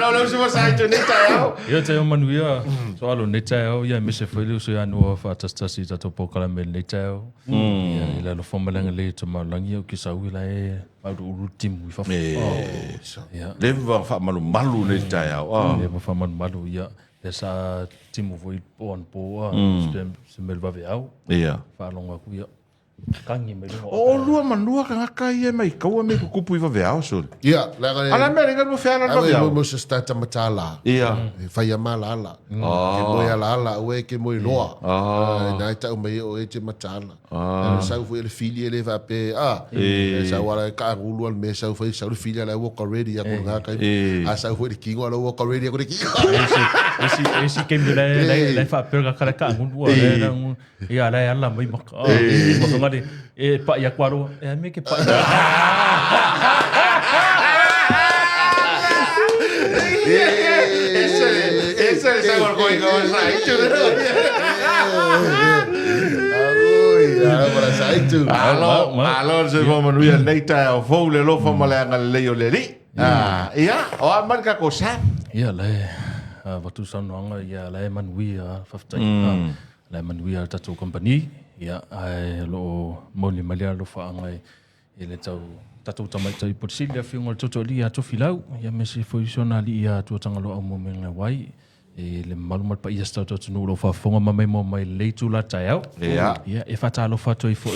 Lo se sai tu nei tau. Ia te o manuia, so alo nei tau, ia me se whaile so ia nua whaatastasi tato pokala me nei tau. Ia ila lo whamalanga le to maulangi au ki sau ila e mauru uru timu i whafu. Le wha malu nei tau. Le wha malu ia. Le sa timu voi po an po, se melwa ve au. Ia. Whaalonga ku ia. Kangi me lunga. O lua manua ka ngaka ia mai kaua me kupu i waweao so. Ia, Ala me ringa mo whea na waweao. mo se stata matala. Ia. Whai ama la ala. Ke moe ala ala, ue ke moe loa. Nai tau mai o e te matala. Sau fui ele fili ele vape. Sau wala ka ngulu al me sau fui sau fili ala walk already ya ko ngaka. Sau fui kingo ala walk already ya ko kingo. Esi ke me lai fa perga kara ka ngulu ia lai ala mai maka. Ngade pa ia kwaro me ke pa ese sa gol koi ko sai tu sai tu alo se mo manuia nei ta o fo le lo fa malanga le yo le ri ia o man ka ko sa ia lai watu sananga ia lai manuia faftai lai manuia tatu company ia ai lo moli malia lo fa ngai ele tau tatu tamai tai porsilia fiunga toto lia to filau ia me se foisionali ia to tangalo au momenga wai le malmal pa ia sta to no lo fa fonga mai mo mai le tu la taiau ia e fata lo fa to i fo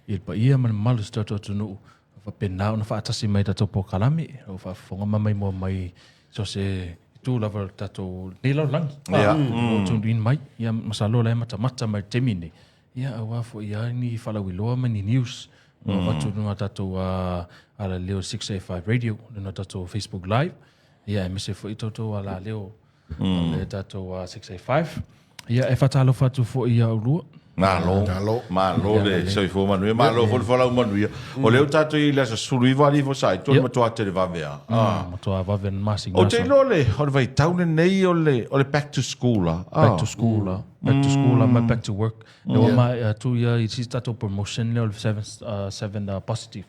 il pa ia man mal sta to no fa pena na fa tasi mai tato po kalami lo fa fonga mai mo mai so se tu la ver tato ni lo lang o tu din mai ia masalo la mata mai temini ia awa fo ia ni falawiloa mani news watu nunga tato ala leo 685 radio nunga tato Facebook live ia me se fo itoto ala leo le tato 685 ia e fatalo fatu fo ia urua malo le so fo manu malo fo fo la manu o leo tato i la sulu i vali fo sai to ma to ate va vea to va ven masi o te lole o vai taune nei o le back to school back to school my back to work no my 2 year it's tato promotion le 7 positive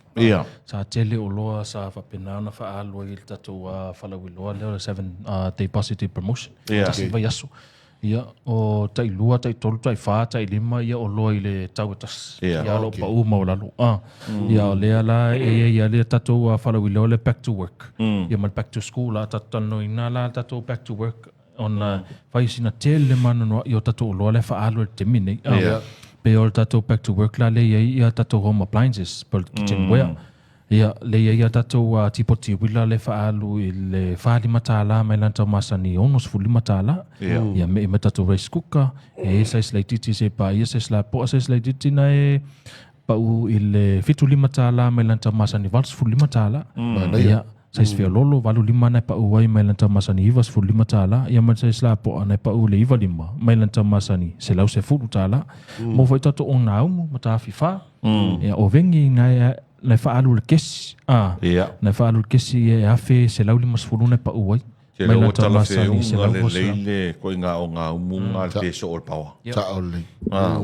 sa tele o loa sa fa pena na fa alo i tato fa la wiloa le 7 day positive promotion tasi vai aso ia o tai lua tai tolu tai fa tai lima ia o loa i le tautas ia lo pa uma o lalo ia le ala ia le tato fala wilo le back to work ia mal back to school a tato no ina la tato back to work on vai sina tele mano io tato loa le fa alo te mini pe o tato back to work la le ia tato home appliances per kitchenware ia le ia tato tipoti wila le fa alu le fa li matala mai lanta masani onos fu li matala ia me tato rice cooker e sai slaititi se pa ia se sla po se slaititi na e pa u il fitu li matala mai lanta masani vals fu li matala ia sai sfia lolo valu lima na pa u wai mai lanta masani ivas fu li matala ia mai sai sla po na pa u le iva lima mai lanta masani se lau se fu tala mo foi tato ona umu mata fifa ia o vengi na na fa alu kesi na fa alu kesi e afe se lauli masfuluna pa uai mai na tala fe unga le ko nga o nga umunga pe so ol pawa ta ole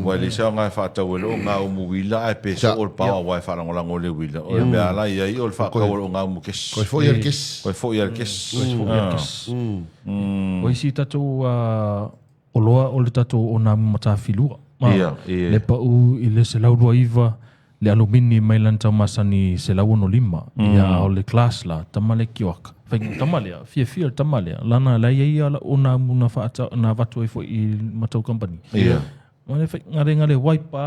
wa le sa nga fa ta welo nga umu wila e pe so ol pawa wa fa ngola ngole wila o me ala ia i ol fa ko nga umu kes ko fo yer kes o si tatu o loa o le tatu o na mata filua le pa u ile se laulu iva le alumini mai lanta masani se la 1.5 ia o le class la tamale kiwaka fai tamale fia tamale lana la ia la ona muna fa na vatu fo i matau company mane fai ngare waipa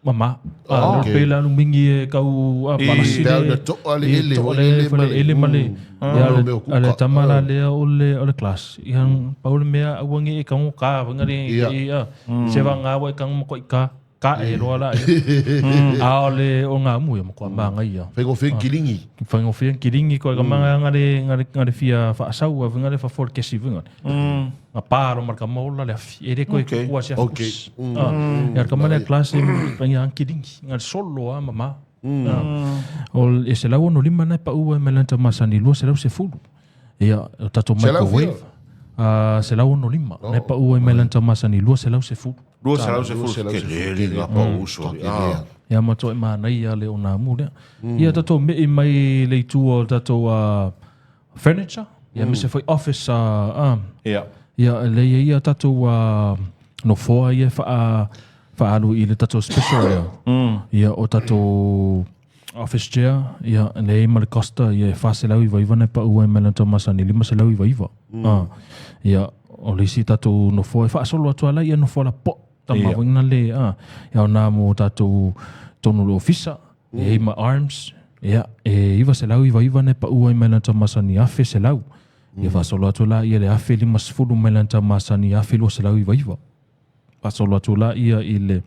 mama no pela alumini e kau palasi le to ele male ale tamala le o le class yang paul mea awangi e kau ka ngare ia se va nga wa kau mo ka e roa la a ole o nga mu mo ko manga ia fengo fen kiringi ko ga manga ngare fia fa sau a ngare fa for kesi vinga a paro marka mola le ere ko ko sia ya ka mala classe panya kiringi ngar solo a mama ol e se la no lima na pa u melanta masani lo se se fulu ia tato microwave se la 1.5 na pa u melanta masani lo se la se fulu Dua salau se fulu ke le nga pa uso. Ia mato e mana ia le ona mu le. Ia tato me mai le tu o tato furniture. Ia me se foi office Ia. ia le ia tatou no foa ia fa alu i le tatou special ia. Ia o tatou office chair ia le ma le costa ia fa se lau i vaiva ne pa ua me lanta masani lima se lau i vaiva. Ia o le si tatou no foa fa solo atu ala ia no foa la po tama winga le ia na mo tatou tonu le ofisa e ma arms ia iva se lau i vaiva ne pa ua me lanta masani afe se lau. Ia fa solo atu la ia le afe lima sefulu me lanta masani afe lua se lau i vaiva. Fa solo atu la ia i le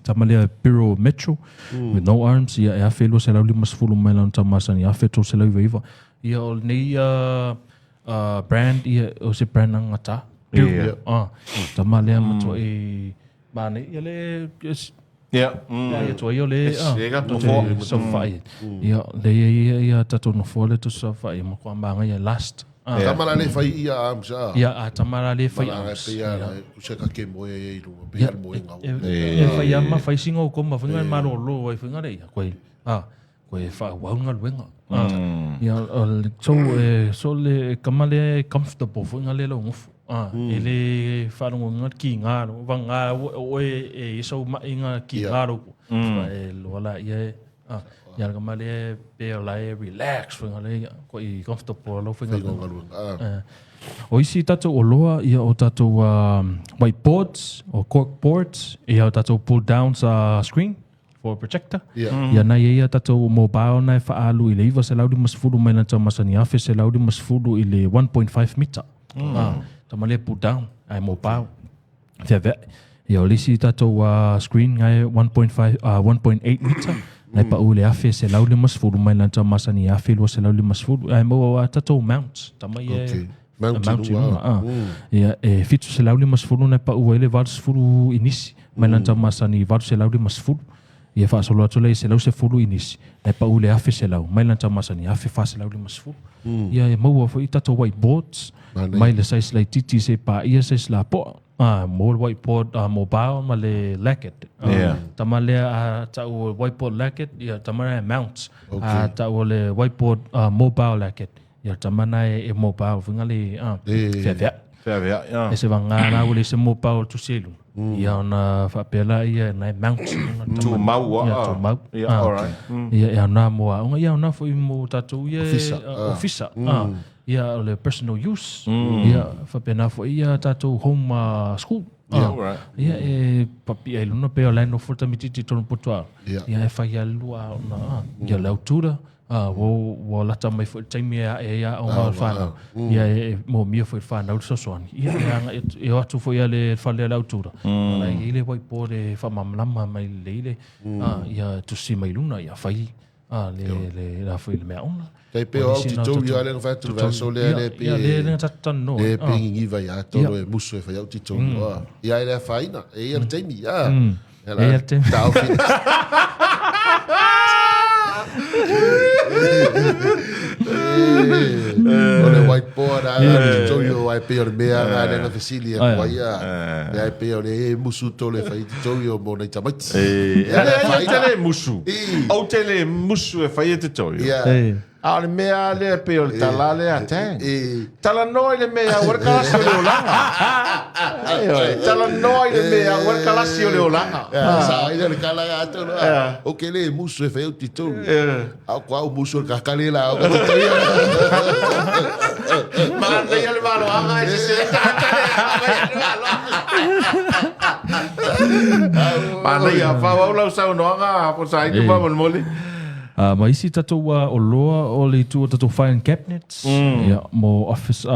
Tamalia Bureau Metro with no arms. Ia e afe lua se lau lima sefulu me lanta masani afe to se lau i vaiva. Ia o nei brand ia o se brand ngata. Tamalia mato e mane ia le ia to ia le so fai. Ia le ia tato no fole to so fai mo kwa manga ia last. Tamara le fai ia amsa. Ia tamara le fai amsa. Ia se ka ke mo e lu pe mo nga. E fai ama fai singo ko ma finga maro lo e finga le ia koe. Koe fa wanga luenga. Ia so le kamale comfortable finga le lo ngofu. Ele fa no nga ki nga vanga o e so ma inga ki nga ro. E lo la ia ia kamale pe la relax finga le ko I comfortable lo finga le. O isi tatou o loa ia o tatou whiteboards or corkboards ia o tatou pull down sa screen for projector. Ia na ia tatou mobile na fa alu I le iva se laudi masfulu mai na masani afe se laudi masfulu I le 1.5 meter. Tamale pull down ai mobile. Fia ia o lisi tatou screen ngai 1.8 meter. Nai pa ule afe se lauli masfulu mai lanta masani afe lua se lauli masfulu ai mo tatou mount tamai mount ia fitu se lauli masfulu nai pa ule valsfulu inisi mai lanta masani valu se lauli masfulu ia fa solo atu le se lau se fulu inisi nai pa ule afe se lau mai lanta masani afe fa se lauli masfulu ia mo fo tatou whiteboards mai le sais lai titi se pa ia se la po more whiteboard mobile ma le lacquet. Tamale tau whiteboard lacquet ia tamana mounts. Tau le whiteboard mobile lacquet ia tamana e mobile fingali fia. Ese vanga na ule se mobile tu selu. Ia na fa pela ia na mounts. Tu mau tu mau. Ia alright. Ia na mo ia na fo mo tatu ia officer. Ia le personal use. Ia fa pena fo ia tatou home school. Ia papi ai luna pe online no futa mititi tonu putua. Ia e fa ia lua na ia le autura. Wo lata mai fo taimi ia o ma fa. Ia mo mia fo fa na so so. Ia e atu fo ia le fa le autura. Na ile vai pore fa mamlama mai leile. Ia tu si mai luna ia fai. Le la fo le me ona. Te pe o ti tau ia le fatu verso le pe le tatano le pe ngi vai a tolo e muso e fa o ti tau ia le faina e ia te mi ia ia te tau fi o le whiteboard a ti tau yo ai pe o me a le na facility a ia pe o le muso to le fa ti tau yo mo nei tamai ia le musu o tele musu e fa te tau le mea le pe o le tala le a te. Tala noi le mea warka lasi o le olanga. Tala noi le mea warka lasi o le olanga. Sa ina le kala ga to. O ke le musu e feo ti to. Au kwa o musu ka kale la o ka to. Ma le le malo anga e se Ma le ya fa wa la sa no anga po sa i pa mole. Ma isi tatou o loa o le tu tatou file cabinets ia mo office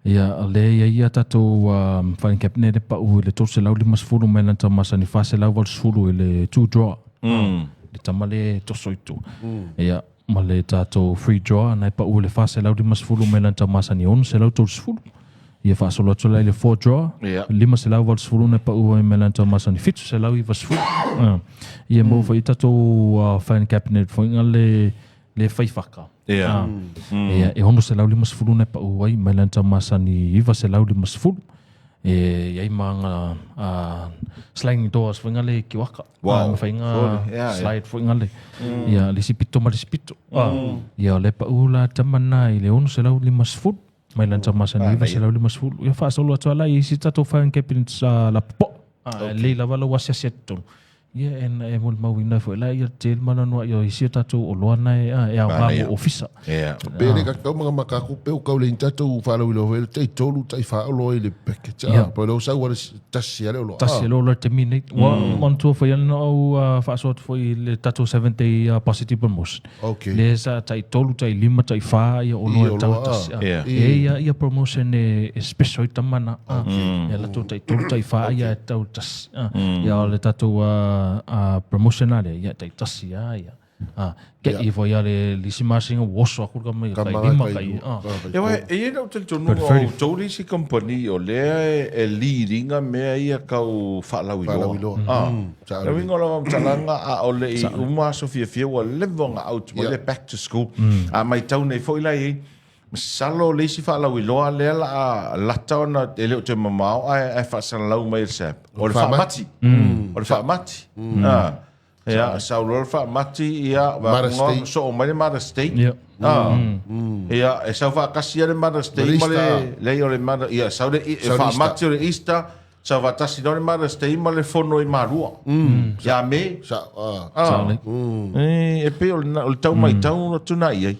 ia le ia tatou file cabinet e pa u le tose lau lima sefulu mai lanta masani fa se lau valsefulu i le two drawer le tamale toso itu ia ma le tatou free drawer nai pa u le fa se lau lima sefulu mai lanta masani onu se lau tolu sefulu ia fa solo atu le four drawer lima se lau valsefulu nai pa u mai lanta masani fitu se lau i vasefulu ia mo fa tatou file cabinet fo inga le faifaka ia e hono se lau lima sefulu nai pa u ai mai lanta masani iva se lau lima sefulu iai manga sliding doors fo inga le kiwaka fa inga slide fo inga le ia le sipito ma le sipito ia le pa u la tamana i le hono se lau lima sefulu mai lan tama masani va se lauli masfulu ia fa solo atala I si tato fa en kepin sa la po le la vala wasia seto ia en e mol mawina fo la ia tel mana no ia si tato o loana e a ofisa pele ka ka mga makaku pe o ka le tato fa lo le te tolu tai fa lo le package pa lo sa wa tasia lo lo terminate wa mon to fo ia no fa so fo le tato 70 positive promotion le sa tai tolu tai lima tai fa ia o lo tato ia promotion e special tamana ia la to tai tolu tai fa ia tau tas ia le tato promotionale ia tai tasi ia ke I vo ia le lisimasinga woso aku ka mai kai lima kai e no te tonu o tōri si company o le e leadinga mea ia kau whalawiloa na wingo la talanga a o le I uma so fia wa levonga out mo le back to school a mai tau nei foi lai Salo le si whalawiloa le la lata ona e leo te mamao ai whasalau mai Ssab o le whamati o le whamati ia saulo le whamati ia wango so o mai le Mother State ia e sau whakasi le Mother State ma le o le Mother ia sau le whamati o le Easter sau watasi no le Mother State ma le fono I marua ia me e pe o le tau mai tau no tuna iai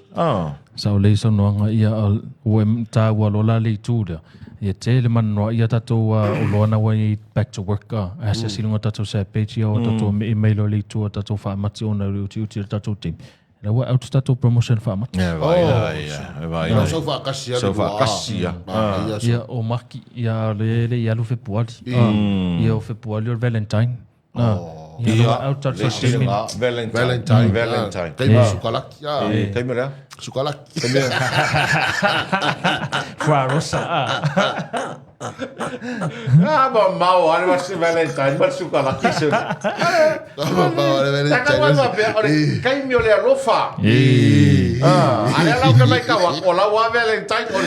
Sao le so noanga ia o ta wa lola le tuda ia te le man ia tato o loana way back to work asa silunga tato sa page o tato email o le tu tato fa mati ona le uti tato team la wa out tato promotion fa mati vai so fa kasia ia o maki ia le ia lu februari ia o februari o Valentine ia out tato Valentine kai sukalaki kai mera sukalaki Fra Rosa ma mau ale mas Valentine mas sukalaki se mau ale Valentine kai mi ole rofa ale lau ka mai ka o la wa Valentine o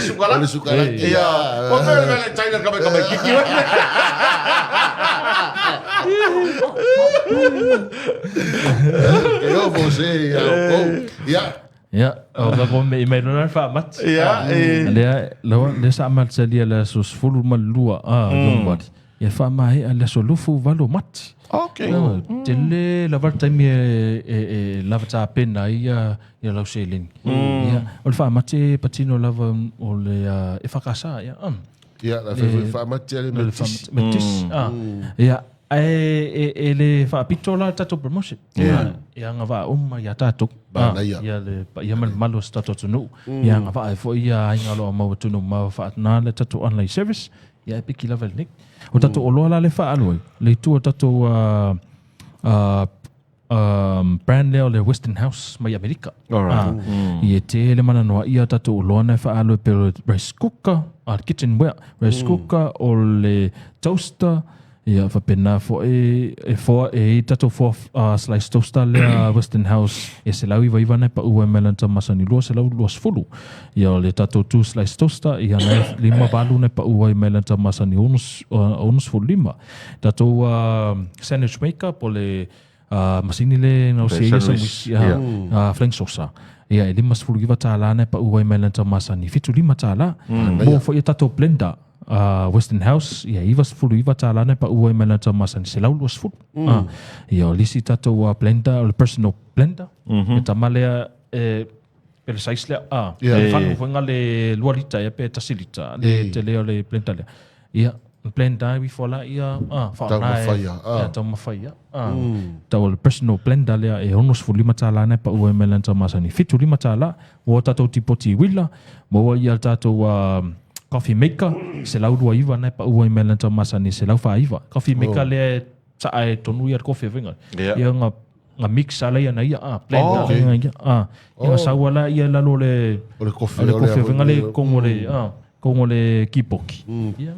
sukalaki ia o Valentine ka mai kiki eu vou ser Ja, og der går med I med noget for mat. Ja, det sa mal salia la sus fulu mal lua yombat. Ja fa mai ala solufu valo mat. Okay. Tele la varta mi la varta pena ia la selin. Ja, ol fa mat patino lava o le e fakasa ja. Ja, la fa mat le metis. Ja. Ele fa pitola tato promotion. Ya nga va ya tato. Ya le ya malo tato tunu. Ya nga va fo ya nga lo ma tunu ma fa na le tato online service. Ya piki level nik. O tato o lo la le fa aloi. Le tu tato brand le Western House mai America. Ye te le mana no ia tato o lo na fa aloi per rice cooker, kitchenware, rice cooker o le toaster. Ia fa pena fo tato fo slice toaster le Western House e se lau iwa nei pa ua melanta masani lua se lau luas fulu ia le tato 2 slice toaster ia nei lima balu nei pa ua melanta masani onus fulu lima tato sandwich maker po le masini le no se flank sauce ia e lima fulu iwa tala nei pa ua melanta masani fitu lima tala mo fo ia tato blender Western House ia iwa fulu iwa talana pa ua mena ta masan se lau luas fulu ia lisi tato blender o personal blender ta malea per size le fanu fo ngale luarita ia pe tasilita le te leo le blender le ia blender we fola ia fa na ta mafaya ta o personal blender le e onus fulu lima talana pa ua mena ta masan fitu lima tala o tato tipoti wila mo ia tato coffee maker se lau dua iwa nei pa ua imela ta masani se lau fa iwa coffee maker le sa ai tonu ia coffee venga ia nga mix ala ia na ia blend ia sa wala ia la lo le coffee venga le kongo le kipoki ia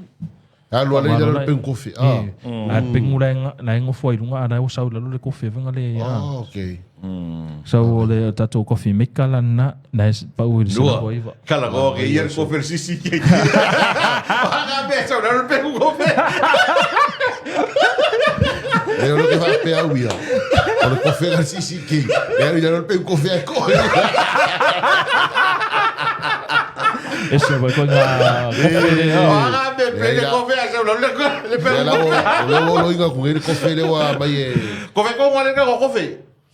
lo ale le pen coffee a pengula na ngo foi lunga ana o sa la lo le coffee venga le okay so le tato coffee maker la na pa ua se lau iwa kala go ke ia coffee sisi ke aga be so na pe coffee eu lo que va pe a uia o le coffee sisi ke eu ia lo pe coffee ko Ese vai ko nga kofe. Anga me pele kofe asa le pele. Lo inga ku ngere kofe le wa mai. Kofe ko ngale ka kofe.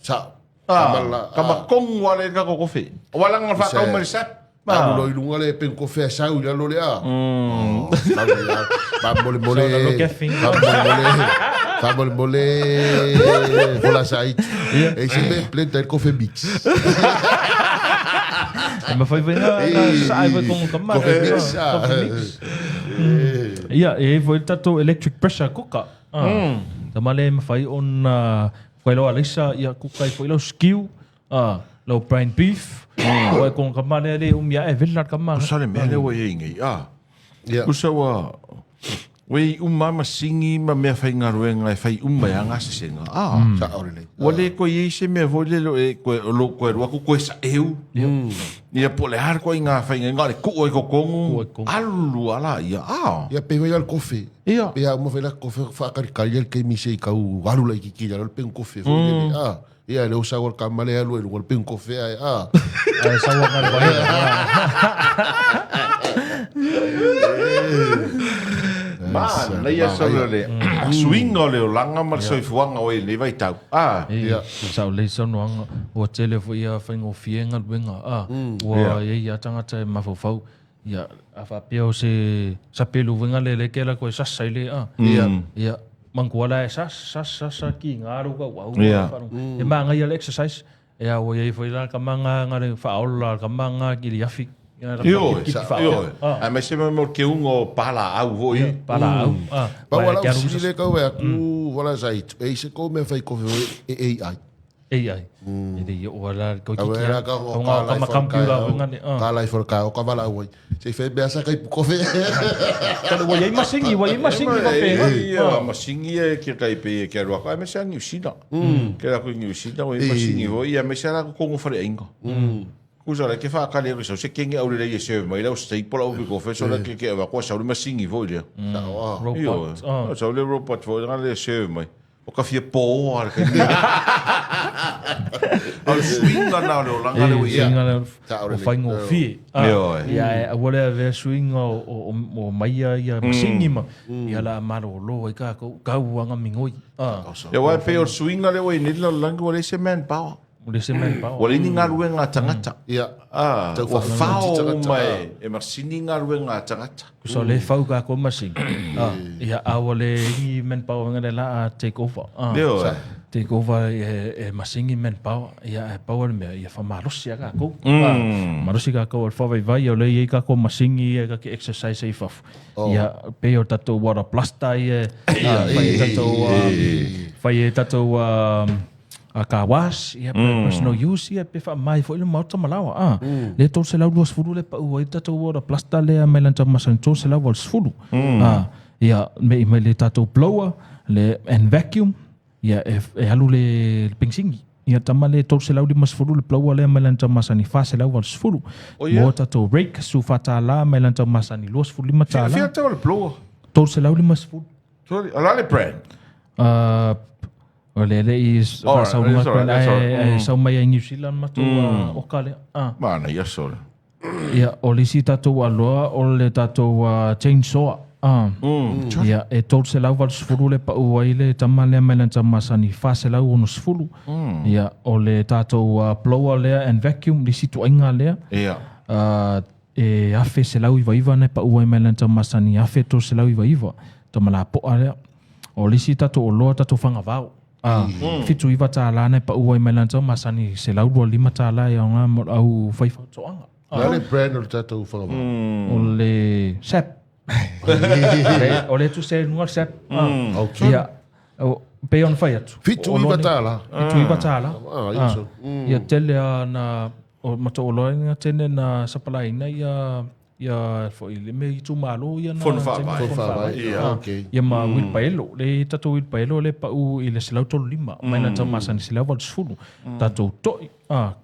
Sa. Kama kong wale ka kofe. Wala nga fa ka mo Ssab. Ba lo ilunga le pen kofe sa u ya lo le a. Ba mole mole. Ba mole. Voilà ça. Et c'est bien plein de coffee mix. Ma fai venga sai vai con kamar. Coffee mix. Ia, voi tato electric pressure cooker. Tamale ma fai on kai lo alisa ia cooker foi lo skill. Lo prime beef. Vai con kamar le ya e velar kamar. Sale mele wo ingi. Kusawa. Wei umama singi ma me fai ngaruenga fai ya nga senga. Sa orele. Wale ko yese me vole lo ko ro ko sa eu. Ia pole har ko inga fai nga le ko ko kongu. Alu ala ia. Ia pe vai al kofe. Ia. Pe mo fai la kofe fa kal ke mi sei ka u alu la ki ya pe kofe. Ia le usa gol kamale alu el gol pe kofe Ai sa wa ngal vai. Man, ia solo le swing o le langa mar soi fuanga o le vai tau. Ia, sa le sono anga o tele fo ia faingo fienga wenga. Wa ia tanga te mafofau. Ia afa peo se sa pelu wenga le kela ko sa sai le Ia mangkuala sa ki ngaru ka wa. E manga ia exercise. Ia o ia foi la kamanga ngare fa aula kamanga ki liafi. Yo. Mas se me que pala au voi. Pala au. Ba wala si le ka wa ku wala sai. E se ko me fai ko AI. AI. Ele wala ko ki. Awera ka ko ka computer ngani. Ka lai for ka o ka wala voi. Se fe be asa kai ko fe. Ka wo yai masingi ba pe. Ia masingi e ki kai pe ke ro ka me sa ni usina. Ke la ko ni usina o masingi voi ia me sa ko ko fare inga. Kusa le ke fa ka le so se kinge au le se mai la stay por au ko fe so la ke va ko sa le masingi voi le. Robot. So le robot voi le se mai. O ka fie po ar ka ni. Al swing na le langa le ia. O faingo fi. Ia wala ve swing o mai ia masingi ma. Ia la maro lo ka uanga mingoi. Ya wa pe o swing le we ni langa le se man power. Wale ni ngaruwe ngā tangata. Ia. Wa whao mai e masini ngaruwe ngā tangata. So le whau ka ko masing. Ia awale i manpower ngare la take over. Take over e masingi manpower. Ia e power me ia whamarosi ka ko. Marosi ka ko whawai vai o le i ka ko masingi e ka ki exercise i whafu. Ia peo tato wara plasta i whai e tato ka wash ia personal use ia pe fa mai foi le mauta malawa le to se lau dos furu le pa u ita to ora plasta le mai lanta masan to se lau dos furu ia me le tato blower le and vacuum ia e halu le pingsingi ia tamale to se lau di mas furu le blower le mai lanta masani fa se lau dos furu mo tato rake su fata la mai lanta masani los furu lima tala fia tato le blower to se lau di mas furu sorry ala le brand Ole i sa uma kona sa uma i New Zealand matu o kale. Mana ia sole. Ia oli si tatu aloa ole tatu chainsaw. Ia e tol se lau val sfuru le pa uaile tamale melan tamasani fa se lau ono sfuru. Ia ole tatu blower lea and vacuum li situ ainga lea. Ia. E afe se lau iwa ne pa uai melan tamasani afe tol se lau iwa. Tamala po alea. Oli si tatu oloa tatu fanga vau. Fitu iwa tāla ne pa uai mai lantau masani se laurua 5 tāla e onga mo au whaiwhau toanga. Nale brand o tātou whakama? O le Ssab. O le tu se nua Ssab. Ia, pe on whai atu. Fitu iwa tāla? Fitu iwa tāla. Ia tele na, o mato o loenga tene na sapalaina ia foi le me tu malo ia na Fonfava ia ma wil paelo le tato wil paelo le pa u ile selau tolu 5 mai na tama san selau val sfulu tato toi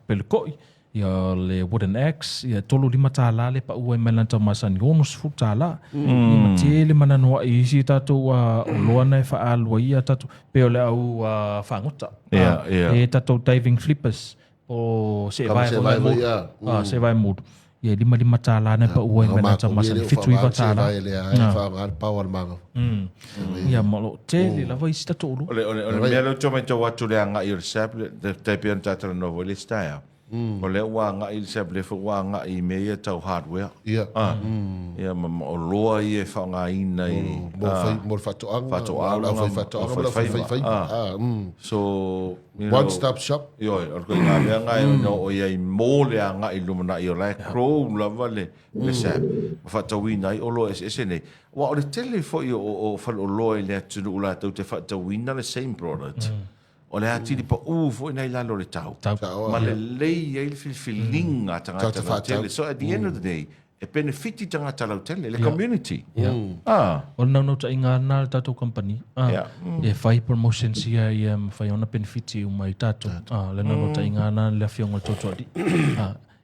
pelkoi ia le wooden axe ia tolu 5 tala le pa u mai na tama san ono sfulu tala ia tele mana no isi tato o loana fa alwa ia tato pe le au fangota e tato diving flippers o se vai mo se vai mo ia 5 tala na pa ua i mena ta masa fitu i tala ia malo tele lava i sta tolu ole melo choma to watu le anga i Ssab le te pian tatra no vole sta ole wa anga i Ssab le wa anga i me ia tau hardware ia o loa i e fa nga ina i mo fatoanga so one stop shop yo o ko nga nga no o ia mo le anga i lumana i la crow la vale le Ssab fa tawina i o lo ese nei wa o le tele fo o fa o lo le tu la te fa tawina le same product o le ati pa fo nei la lo le tau ma le lei il feeling tanga tele so at the end of the day e benefiti tanga tala tele le community o no ta inga na tato company e fai promotion sia i fai ona benefiti o mai tato le no ta inga na le fionga toto di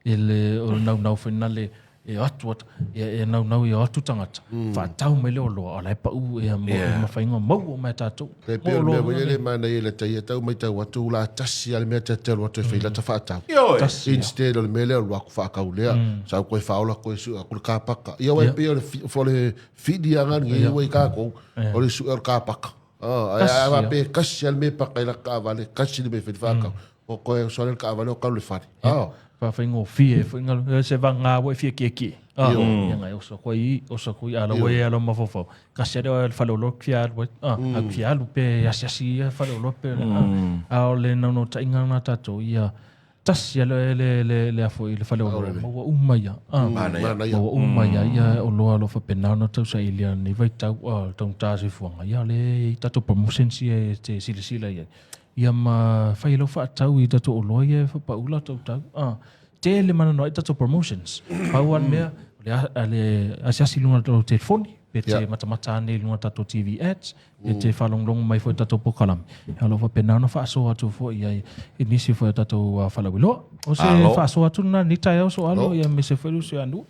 ele o no finale e atu e nau e atu tangata fa tau mele o loa ala pa u e ma fai ngo mau o mai tato pe pe me ele mana ele tai tau mai tau atu la tasi ale me tau atu fe la ta fa tau instead o mele o ku fa ka ulea sa ko fa ola ko su ku ka paka ia wai pe fo le fidi anga ngi wai ka ko o le su ka paka va pe kasi ale me paka la ka vale kasi me fe fa ka o ko so le ka vale o ka le fa fa faingo fie se vanga wo fie ki nga o so koi ala wo ala ma fofo ka se o fa lo fial wo a fial pe asi fa lo pe a le no ta inga na tato ia tas ya le afo le fa lo mo umaya mo umaya ia o lo fa pena no tau sa ilia ni vai tau tong ta se fuanga ia le tato promotion si te sila ia ma fai lo fa tau i tato o loia fa pa ula tau te le mana no i tato promotions pauan mea le asiasi lunga tato telefoni pe te matamata ne lunga tato TV ads pe te falonglong mai fo tato pokalam alo fa pena no fa so atu fo ia inisi fo tato falawilo o se fa so atu na ni tai so alo ia me se felu se anu